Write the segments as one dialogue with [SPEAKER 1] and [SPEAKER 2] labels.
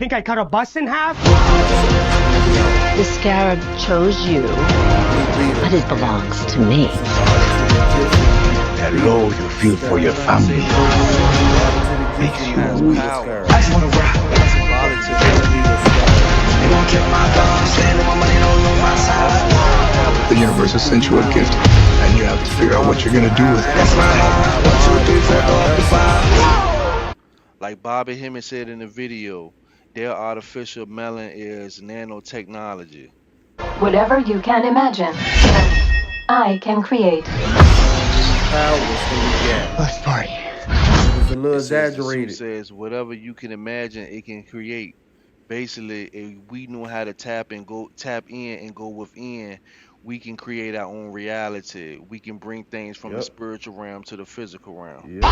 [SPEAKER 1] Think I cut a bus in half?
[SPEAKER 2] The scarab chose you, but it belongs to me.
[SPEAKER 3] That love you feel for your family makes you
[SPEAKER 4] Power.
[SPEAKER 3] I just wanna rock. They gon' kill my dog, standing with money, don't know my side. The universe has sent you a gift, and you have to figure out what you're gonna do with it. That's my heart. 1, 2, 3, 4, go up to 5.
[SPEAKER 4] Like Bobby Hemming said in the video, their artificial melon is nanotechnology.
[SPEAKER 5] Whatever you can imagine, I can create.
[SPEAKER 1] Let's party.
[SPEAKER 6] It's a little
[SPEAKER 4] It says, the suit
[SPEAKER 6] exaggerated.
[SPEAKER 4] says whatever you can imagine, it can create. Basically, if we know how to tap in and go within, we can create our own reality. We can bring things from the
[SPEAKER 6] Yep.
[SPEAKER 4] spiritual realm to the physical realm.
[SPEAKER 6] Yeah.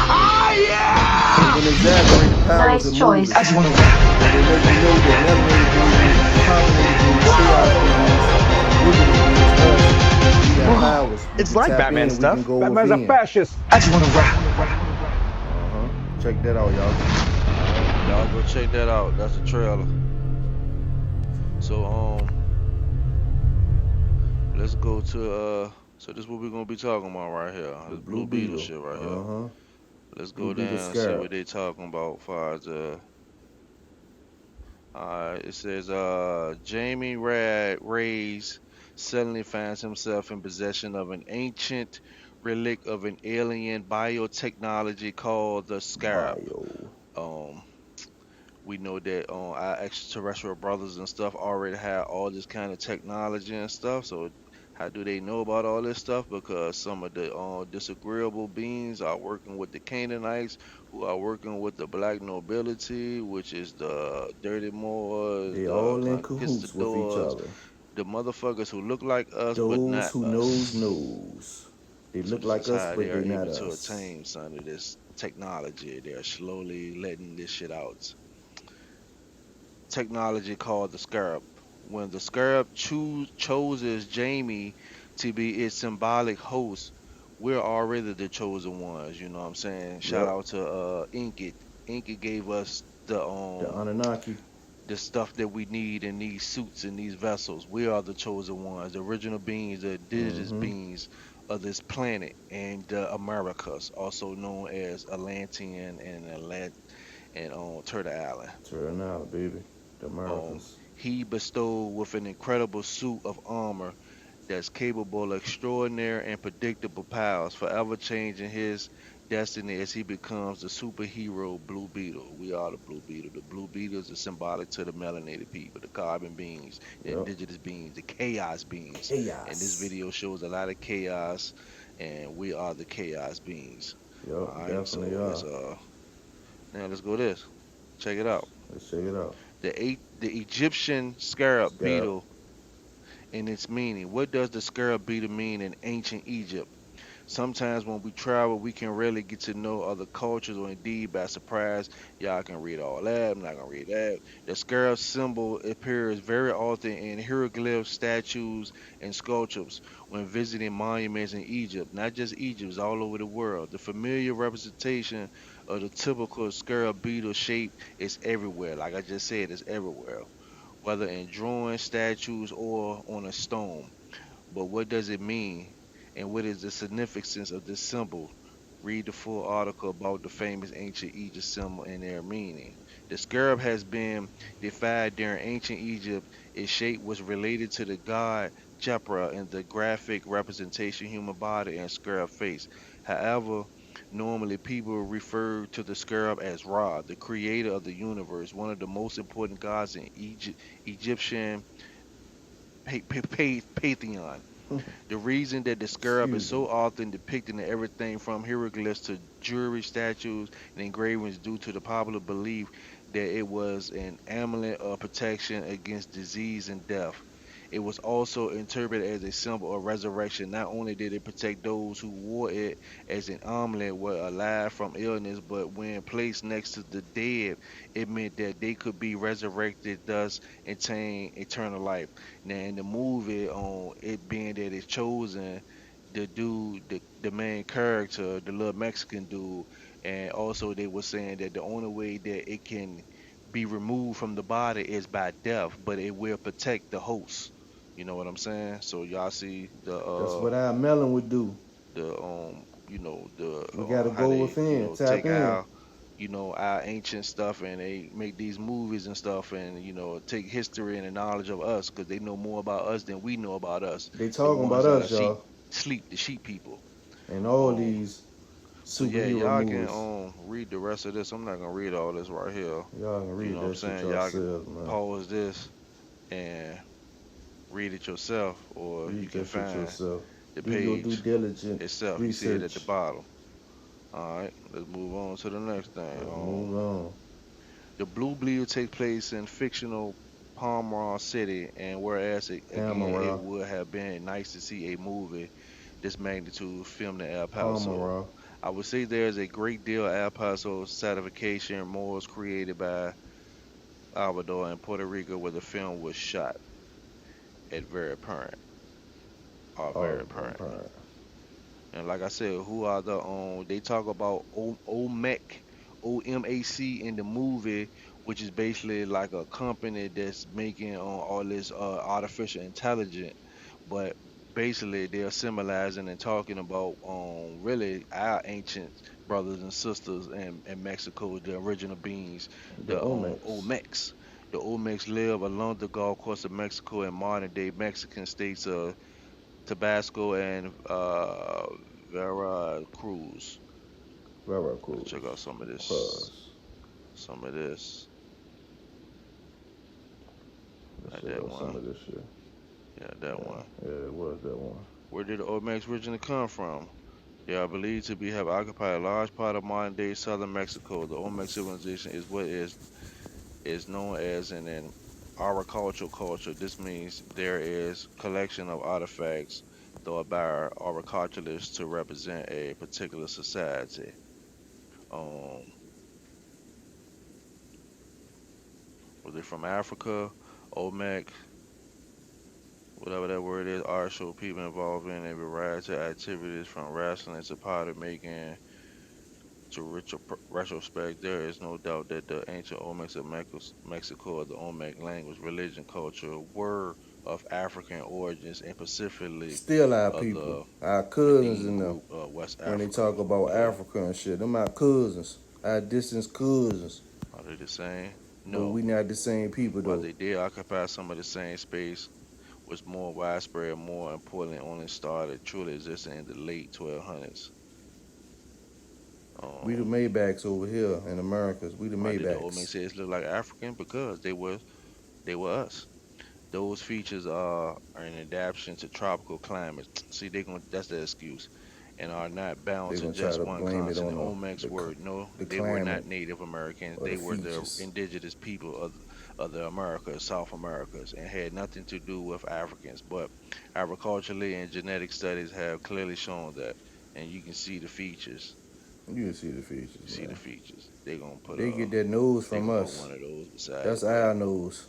[SPEAKER 6] It's an exaggerated powers
[SPEAKER 5] Nice
[SPEAKER 6] of
[SPEAKER 5] choice.
[SPEAKER 6] movement.
[SPEAKER 3] I just wanna rock.
[SPEAKER 6] And they let you know that melanated beings, pollinated beings, chaos beings, us, we got powers. We
[SPEAKER 1] It's
[SPEAKER 6] can
[SPEAKER 1] like
[SPEAKER 6] tap
[SPEAKER 1] Batman
[SPEAKER 6] in, we
[SPEAKER 1] stuff.
[SPEAKER 6] can go
[SPEAKER 1] Batman's a
[SPEAKER 6] within.
[SPEAKER 1] fascist.
[SPEAKER 3] I just wanna rock.
[SPEAKER 6] Check that out, y'all.
[SPEAKER 4] Y'all go check that out. That's the trailer. So let's go to so this is what we're gonna be talking about right here. This Blue Beetle shit right here. Let's go
[SPEAKER 6] Blue Beetle
[SPEAKER 4] down and see
[SPEAKER 6] scarab.
[SPEAKER 4] what they talking about far as it says Jamie Ray's suddenly finds himself in possession of an ancient relic of an alien biotechnology called the scarab. Um we know that our extraterrestrial brothers and stuff already have all this kind of technology and stuff. So how do they know about all this stuff? Because some of the disagreeable beings are working with the Canaanites, who are working with the black nobility, which is the dirty Moors,
[SPEAKER 6] They
[SPEAKER 4] the
[SPEAKER 6] all in cahoots with each
[SPEAKER 4] conquistadors,
[SPEAKER 6] other.
[SPEAKER 4] the motherfuckers who look like us but
[SPEAKER 6] Those
[SPEAKER 4] not
[SPEAKER 6] who
[SPEAKER 4] us.
[SPEAKER 6] knows. They
[SPEAKER 4] So
[SPEAKER 6] look
[SPEAKER 4] this
[SPEAKER 6] like
[SPEAKER 4] is
[SPEAKER 6] us,
[SPEAKER 4] how they
[SPEAKER 6] but
[SPEAKER 4] are
[SPEAKER 6] they
[SPEAKER 4] able
[SPEAKER 6] not
[SPEAKER 4] to
[SPEAKER 6] us.
[SPEAKER 4] attain some of this technology. They're slowly letting this shit out. Technology called the scarab. When the scarab chooses Jamie to be its symbolic host, we're already the chosen ones. You know what I'm saying? Shout
[SPEAKER 6] Yep.
[SPEAKER 4] out to Inkit. Inkit gave us
[SPEAKER 6] The Anunnaki.
[SPEAKER 4] the stuff that we need in these suits and these vessels. We are the chosen ones, the original beings, the indigenous beings of this planet and the Americas, also known as Atlantean and Turtle Island.
[SPEAKER 6] Turn out, baby. The
[SPEAKER 4] Um,
[SPEAKER 6] Americas.
[SPEAKER 4] he bestowed with an incredible suit of armor that's capable of extraordinary and predictable powers, forever changing his destiny as he becomes the superhero Blue Beetle. We are the Blue Beetle. The Blue Beetles are symbolic to the melanated people, the carbon beings, the
[SPEAKER 6] Yep.
[SPEAKER 4] indigenous beings, the chaos beings. And this
[SPEAKER 6] Chaos.
[SPEAKER 4] video shows a lot of chaos, and we are the chaos beings. All
[SPEAKER 6] Yep,
[SPEAKER 4] right,
[SPEAKER 6] definitely
[SPEAKER 4] so
[SPEAKER 6] are.
[SPEAKER 4] now let's go this. Check it out.
[SPEAKER 6] Let's check it out.
[SPEAKER 4] The Egyptian scarab
[SPEAKER 6] Scarab.
[SPEAKER 4] beetle and its meaning. What does the scarab beetle mean in ancient Egypt? Sometimes when we travel, we can really get to know other cultures or indeed by surprise. Y'all can read all that. I'm not going to read that. The scarab symbol appears very often in hieroglyphs, statues, and sculptures when visiting monuments in Egypt. Not just Egypt, it's all over the world. The familiar representation of the typical scarab beetle shape is everywhere. Like I just said, it's everywhere, whether in drawings, statues, or on a stone. But what does it mean? And what is the significance of this symbol? Read the full article about the famous ancient Egypt symbol and their meaning. The scarab has been defined during ancient Egypt. Its shape was related to the god Jepra in the graphic representation human body and scarab face. However, normally people refer to the scarab as Ra, the creator of the universe, one of the most important gods in Egyptian pantheon. The reason that the scarab is
[SPEAKER 6] Excuse me.
[SPEAKER 4] so often depicted in everything from hieroglyphs to jewelry, statues, and engravings due to the popular belief that it was an amulet of protection against disease and death. It was also interpreted as a symbol of resurrection. Not only did it protect those who wore it as an amulet were alive from illness, but when placed next to the dead, it meant that they could be resurrected, thus attain eternal life. Now, in the movie, on it being that it's chosen, the dude, the main character, the little Mexican dude, and also they were saying that the only way that it can be removed from the body is by death, but it will protect the host. You know what I'm saying? So y'all see
[SPEAKER 6] That's what our melon would do.
[SPEAKER 4] the
[SPEAKER 6] We gotta
[SPEAKER 4] how
[SPEAKER 6] go
[SPEAKER 4] they
[SPEAKER 6] within, tap
[SPEAKER 4] take
[SPEAKER 6] in.
[SPEAKER 4] our ancient stuff, and they make these movies and stuff, and take history and the knowledge of us, because they know more about us than we know about us,
[SPEAKER 6] They
[SPEAKER 4] the
[SPEAKER 6] talking about
[SPEAKER 4] ones that are
[SPEAKER 6] us, y'all,
[SPEAKER 4] the sheep people.
[SPEAKER 6] and all
[SPEAKER 4] um
[SPEAKER 6] these
[SPEAKER 4] so yeah,
[SPEAKER 6] superhero
[SPEAKER 4] y'all can
[SPEAKER 6] movies.
[SPEAKER 4] read the rest of this. I'm not gonna read all this right here.
[SPEAKER 6] Y'all can
[SPEAKER 4] You
[SPEAKER 6] read
[SPEAKER 4] know what I'm
[SPEAKER 6] that shit
[SPEAKER 4] saying? Y'all can
[SPEAKER 6] yourselves, man.
[SPEAKER 4] pause this and read it yourself, or you
[SPEAKER 6] Read
[SPEAKER 4] can
[SPEAKER 6] that shit
[SPEAKER 4] find
[SPEAKER 6] yourself.
[SPEAKER 4] the
[SPEAKER 6] Do your due
[SPEAKER 4] page
[SPEAKER 6] diligent
[SPEAKER 4] itself. You see it at the
[SPEAKER 6] research.
[SPEAKER 4] bottom. All right, let's move on to the next thing.
[SPEAKER 6] Let's move on.
[SPEAKER 4] The Blue Bleed takes place in fictional Palmyra City, and whereas it
[SPEAKER 6] Palmyra.
[SPEAKER 4] would have been nice to see a movie this magnitude filmed in El Paso.
[SPEAKER 6] Palmyra.
[SPEAKER 4] I would say there's a great deal of El Paso certification morals created by Salvador and Puerto Rico, where the film was shot at very apparent, are
[SPEAKER 6] Oh,
[SPEAKER 4] very apparent.
[SPEAKER 6] apparent.
[SPEAKER 4] And like I said, who are the they talk about OMAC, OMAC in the movie, which is basically like a company that's making all this artificial intelligence, but basically they're symbolizing and talking about really our ancient brothers and sisters in Mexico, the original beings,
[SPEAKER 6] The
[SPEAKER 4] the
[SPEAKER 6] Omex.
[SPEAKER 4] Olmecs. The Olmecs live along the Gulf Coast of Mexico and modern day Mexican states of Tabasco and Veracruz. Let's
[SPEAKER 6] Veracruz.
[SPEAKER 4] check out some of this.
[SPEAKER 6] Cruz.
[SPEAKER 4] Some of this.
[SPEAKER 6] Let's
[SPEAKER 4] Not
[SPEAKER 6] check
[SPEAKER 4] that
[SPEAKER 6] out some
[SPEAKER 4] one.
[SPEAKER 6] of this shit.
[SPEAKER 4] Yeah, that
[SPEAKER 6] Yeah,
[SPEAKER 4] one.
[SPEAKER 6] yeah, it was that one.
[SPEAKER 4] Where did the Olmecs originally come from? They are believed to be have occupied a large part of modern day southern Mexico. The Olmec civilization is what is known as an agricultural culture. This means there is collection of artifacts thought by agriculturalists to represent a particular society. Um, was they from Africa? Olmec, whatever that word is, art show people involved in a variety of activities from wrestling to pottery making to retrospect. There is no doubt that the ancient Olmecs of Mexico, or the Olmec language, religion, culture, were of African origins, and specifically
[SPEAKER 6] Still our
[SPEAKER 4] of
[SPEAKER 6] people.
[SPEAKER 4] the
[SPEAKER 6] Our cousins
[SPEAKER 4] Medine
[SPEAKER 6] in them.
[SPEAKER 4] group of West
[SPEAKER 6] When they
[SPEAKER 4] Africa.
[SPEAKER 6] talk about
[SPEAKER 4] Yeah.
[SPEAKER 6] Africa and shit. Them our cousins. Our distant cousins.
[SPEAKER 4] Are they the same?
[SPEAKER 6] But we
[SPEAKER 4] No.
[SPEAKER 6] not the same people
[SPEAKER 4] While
[SPEAKER 6] though.
[SPEAKER 4] they did occupy some of the same space, was more widespread, more importantly, only started truly existing in the late 1200s.
[SPEAKER 6] We the
[SPEAKER 4] Um,
[SPEAKER 6] Maybachs over here in Americas. We the
[SPEAKER 4] why did the old man
[SPEAKER 6] Maybachs.
[SPEAKER 4] say it look like African? Because they were us. Those features are an adaptation to tropical climates. See, that's their excuse, and are not bound
[SPEAKER 6] They
[SPEAKER 4] to
[SPEAKER 6] gonna try
[SPEAKER 4] just
[SPEAKER 6] to
[SPEAKER 4] one
[SPEAKER 6] blame it on
[SPEAKER 4] continent. Olmecs
[SPEAKER 6] the
[SPEAKER 4] were no,
[SPEAKER 6] the
[SPEAKER 4] they were not
[SPEAKER 6] climate
[SPEAKER 4] Native Americans.
[SPEAKER 6] or the
[SPEAKER 4] They were the
[SPEAKER 6] features.
[SPEAKER 4] indigenous people of the Americas, South Americas, and had nothing to do with Africans. But agriculturally and genetic studies have clearly shown that, and you can see the features.
[SPEAKER 6] You can see the
[SPEAKER 4] You
[SPEAKER 6] features,
[SPEAKER 4] see the
[SPEAKER 6] man.
[SPEAKER 4] features. They gonna put
[SPEAKER 6] They get that nose
[SPEAKER 4] they
[SPEAKER 6] from
[SPEAKER 4] gonna put
[SPEAKER 6] us.
[SPEAKER 4] one of those beside
[SPEAKER 6] That's
[SPEAKER 4] it, but
[SPEAKER 6] our nose.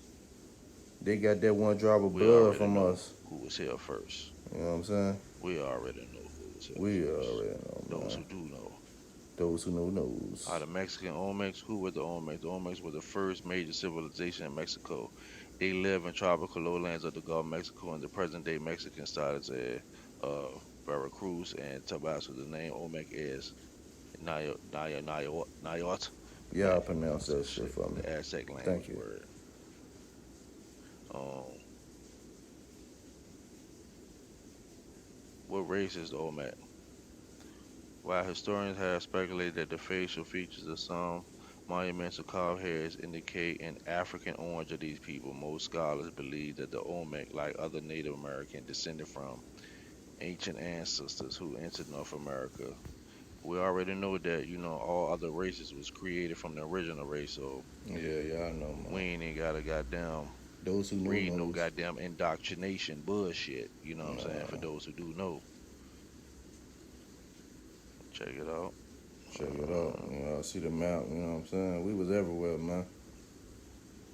[SPEAKER 6] They got that one drop of
[SPEAKER 4] we
[SPEAKER 6] blood
[SPEAKER 4] already
[SPEAKER 6] from
[SPEAKER 4] know
[SPEAKER 6] us.
[SPEAKER 4] who was here first.
[SPEAKER 6] You know what I'm saying?
[SPEAKER 4] We already know who was here
[SPEAKER 6] We
[SPEAKER 4] first.
[SPEAKER 6] already know,
[SPEAKER 4] Those
[SPEAKER 6] man.
[SPEAKER 4] who do know
[SPEAKER 6] Those who know knows.
[SPEAKER 4] are the Mexican Olmecs. Who were the Olmecs? The Olmecs were the first major civilization in Mexico. They live in tropical lowlands of the Gulf of Mexico and the present day Mexican states Veracruz and Tabasco. The name Olmec is Nayot. Man, I
[SPEAKER 6] Y'all
[SPEAKER 4] can't
[SPEAKER 6] pronounce
[SPEAKER 4] pronounce
[SPEAKER 6] that
[SPEAKER 4] that
[SPEAKER 6] shit
[SPEAKER 4] shit.
[SPEAKER 6] for me.
[SPEAKER 4] The Aztec language
[SPEAKER 6] Thank you.
[SPEAKER 4] word. Um, what race is the Olmec? While historians have speculated that the facial features of some monumental carved heads indicate an African origin of these people, most scholars believe that the Olmec, like other Native Americans, descended from ancient ancestors who entered North America. We already know that, all other races was created from the original race, so
[SPEAKER 6] Yeah, y'all know,
[SPEAKER 4] we
[SPEAKER 6] man.
[SPEAKER 4] ain't even gotta goddamn
[SPEAKER 6] Those who know
[SPEAKER 4] read no
[SPEAKER 6] knows.
[SPEAKER 4] goddamn indoctrination bullshit, you know what I'm saying, for
[SPEAKER 6] Nah,
[SPEAKER 4] those who do know. Check it out.
[SPEAKER 6] check it out. You know, I see the map. You know what I'm saying? We was everywhere, man.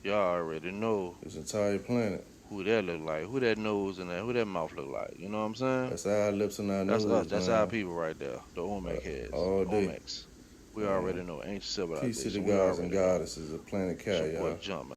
[SPEAKER 4] Y'all already know
[SPEAKER 6] This entire planet.
[SPEAKER 4] who that look like, who that nose and who that mouth look like. You know what I'm saying?
[SPEAKER 6] That's our lips and our
[SPEAKER 4] That's us.
[SPEAKER 6] nose,
[SPEAKER 4] That's our
[SPEAKER 6] man.
[SPEAKER 4] people right there. The Olmec heads,
[SPEAKER 6] All
[SPEAKER 4] the
[SPEAKER 6] day.
[SPEAKER 4] Olmecs. We already know ancient
[SPEAKER 6] Peace to the
[SPEAKER 4] civilization.
[SPEAKER 6] gods and goddesses of Planet Cat,
[SPEAKER 4] It's your boy
[SPEAKER 6] y'all.
[SPEAKER 4] Jump, man.